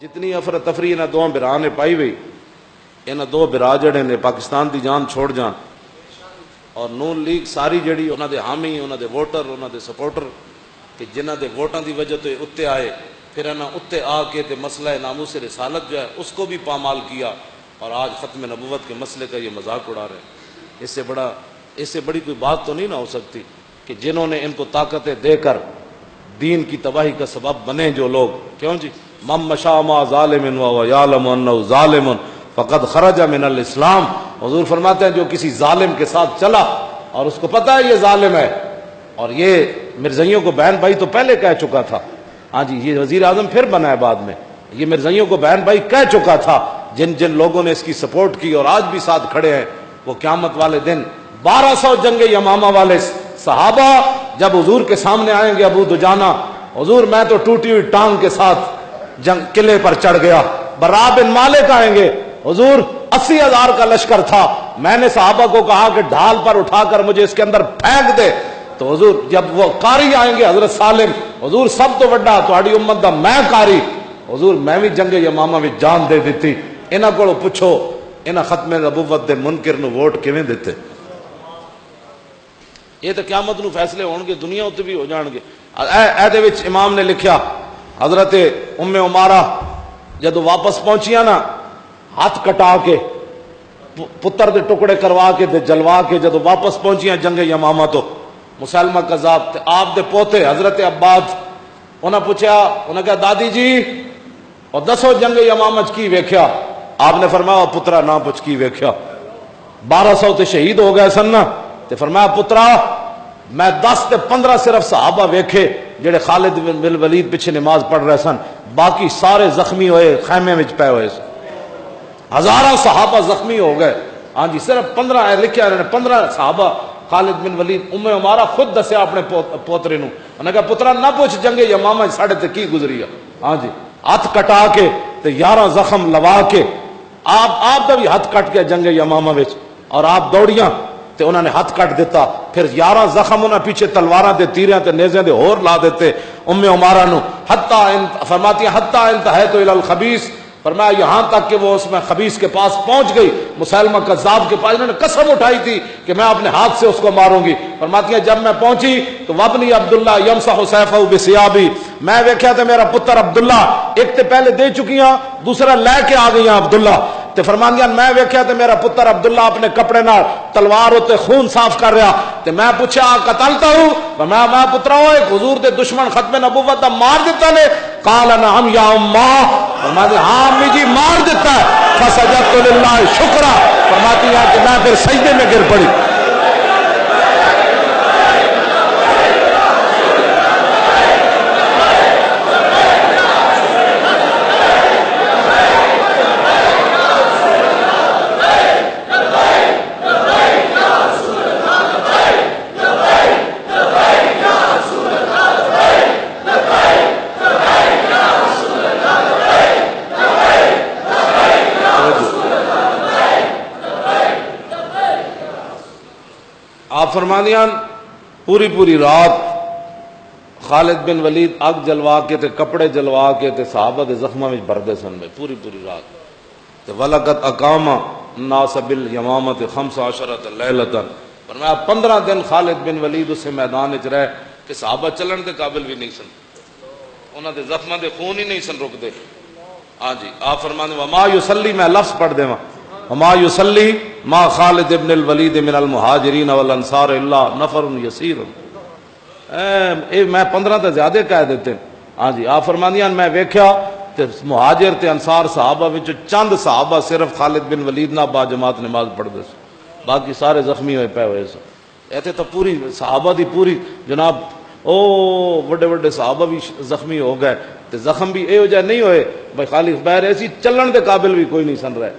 جتنی افراتفری انہاں دو براہ نے پائی ہوئی، انہاں دو براہ جڑے نے پاکستان دی جان چھوڑ جان، اور نون لیگ ساری جڑی انہاں دے حامی، انہاں دے ووٹر، انہاں دے سپورٹر کہ جنہاں دے ووٹاں دی وجہ تو اتنے آئے، پھر انہاں اتنے آ کے تے مسئلہ ناموس رسالت جو ہے اس کو بھی پامال کیا، اور آج ختم نبوت کے مسئلے کا یہ مذاق اڑا رہے ہیں۔ اس سے بڑی کوئی بات تو نہیں نہ ہو سکتی کہ جنہوں نے ان کو طاقتیں دے کر دین کی تباہی کا سبب بنے جو لوگ، کیوں جی من مشاء مع ظالم وهو يعلم انه ظالم فقد خرج من الاسلام، حضور فرماتے ہیں جو کسی ظالم کے ساتھ چلا اور اس کو پتہ ہے یہ ظالم ہے، اور یہ مرزائیوں کو بہن بھائی تو پہلے کہہ چکا تھا، ہاں جی یہ وزیر اعظم پھر بنا ہے بعد میں، یہ مرزائیوں کو بہن بھائی کہہ چکا تھا، جن لوگوں نے اس کی سپورٹ کی اور آج بھی ساتھ کھڑے ہیں، وہ قیامت والے دن 1200 جنگ یمامہ والے صحابہ جب حضور کے سامنے آئیں گے، ابو دجانہ حضور میں تو ٹوٹی ہوئی ٹانگ کے ساتھ جنگ قلعے پر چڑھ گیا، برا بن مالک آئیں گے، حضور 80,000 کا لشکر تھا، میں نے صحابہ کو کہا کہ ڈھال پر اٹھا کر مجھے اس کے اندر پھینک دے، تو حضور جب وہ قاری آئیں گے حضرت سالم، حضور سب تو بڑا تہاڈی امت دا میں قاری، حضور میں بھی جنگ یمامہ میں جان دے دیتی، انہاں کو پوچھو انہاں ختم نبوت دے منکر نو ووٹ کیویں دیتے؟ یہ تو قیامت نو فیصلے ہون گے، دنیا اتنے بھی ہو جان گے۔ اے وچ امام نے لکھیا حضرت ام عمارہ جدو واپس پہنچیاں نا، ہاتھ کٹا کے پتر دے ٹکڑے کروا کے دے جلوا کے جدو واپس پہنچیاں جنگ یمامہ تو مسلمہ کذاب تے آپ دے پوتے حضرت عباد، انہاں پوچھا، انہاں کہا دادی جی اور دسو جنگ یمامہ کی ویکھیا؟ آپ نے فرمایا پترا نہ پوچھ کی ویکھیا، 1200 تے شہید ہو گئے سن نا، تے فرمایا پترا میں 10 تے 15 صرف صحابہ ویکھے جڑے خالد بن ولید پیچھے نماز پڑھ رہے سن، باقی سارے زخمی ہوئے، خیمے وچ پے ہوئے سن، ہزاروں صحابہ زخمی ہو گئے، ہاں جی صرف 15 لکھیا انہوں نے 15 صحابہ خالد بن ولید۔ ام عمارہ خود دسیا اپنے پوترے نو، انہوں نے کہا پترا نہ پوچھ جنگ یمامہ ساڑھے تے کی گزری ہے، ہاں جی ہاتھ کٹا کے تے 11 زخم لوا کے آپ دا بھی ہاتھ کٹ کے جنگ یمامہ وچ، اور آپ دوڑیاں تے انہوں نے ہاتھ کٹ دیتا، پھر 11 زخم انہوں نے پیچھے تلواراں تے تیریاں تے نیزے دے اور لا دیتے ام عمارہ نو، فرماتی ہیں حتی انتہیت الی الخبیث، فرمایا یہاں تک کہ وہ اس میں خبیث کے پاس پہنچ گئی، مسلمہ کذاب کے پاس، انہوں نے قسم اٹھائی تھی کہ میں اپنے ہاتھ سے اس کو ماروں گی، فرماتی ہیں جب میں پہنچی تو وابنی عبداللہ یمسح سیفہ بثیابی، میں ویکھیا تے میرا پتر عبداللہ ایک تے پہلے دے چکیاں دوسرا لے کے آ گئی عبداللہ، تے فرماندیاں میں ویکھیا تے میرا پتر عبداللہ اپنے کپڑے نال تلوار ہوتے خون صاف کر رہا، تے میں پوچھا قتلتا ہوں، میں پترا ایک حضور دے دشمن ختم نبوت دا مار دیتا نے؟ قال نعم یا اماں، فرماتے ہاں امی جی مار دیتا ہے، فسجدت للہ شکرا، فرماتی ہے کہ میں پھر سجدے میں گر پڑی۔ آپ فرمانیاں پوری رات خالد بن ولید اگ جلوا کے تے کپڑے جلوا کے تے صحابہ دے زخماں وچ بھردے سن میں پوری رات، تے ولقد اقام الناس بالیمامۃ 15 لیلۃ، فرمایا 15 دن خالد بن ولید اس میدان وچ رہے کہ صحابہ چلن دے قابل بھی نہیں سن، انہاں دے زخماں دے خون ہی نہیں سن رکدے، ہاں جی آپ فرمانے وما یصلی، میں لفظ پڑھ دیواں وما یصلی ما خالد ابن الولید من المہاجرین والانصار الا نفر یسیر، میں 15 تے زیادہ کہہ دیتے، ہاں جی آپ فرماندیاں میں ویکھیا تے مہاجر تے انصار صحابہ وچ چند صحابہ صرف خالد بن ولید نہ با جماعت نماز پڑھدے سن، باقی سارے زخمی ہوئے پے ہوئے سن، ایتھے تو پوری صحابہ دی پوری جناب بڑے صحابہ بھی زخمی ہو گئے، تے زخم بھی اے ہو جائے نہیں ہوئے بھائی خالی بہر ایسی چلن دے قابل بھی کوئی نہیں سن رہے۔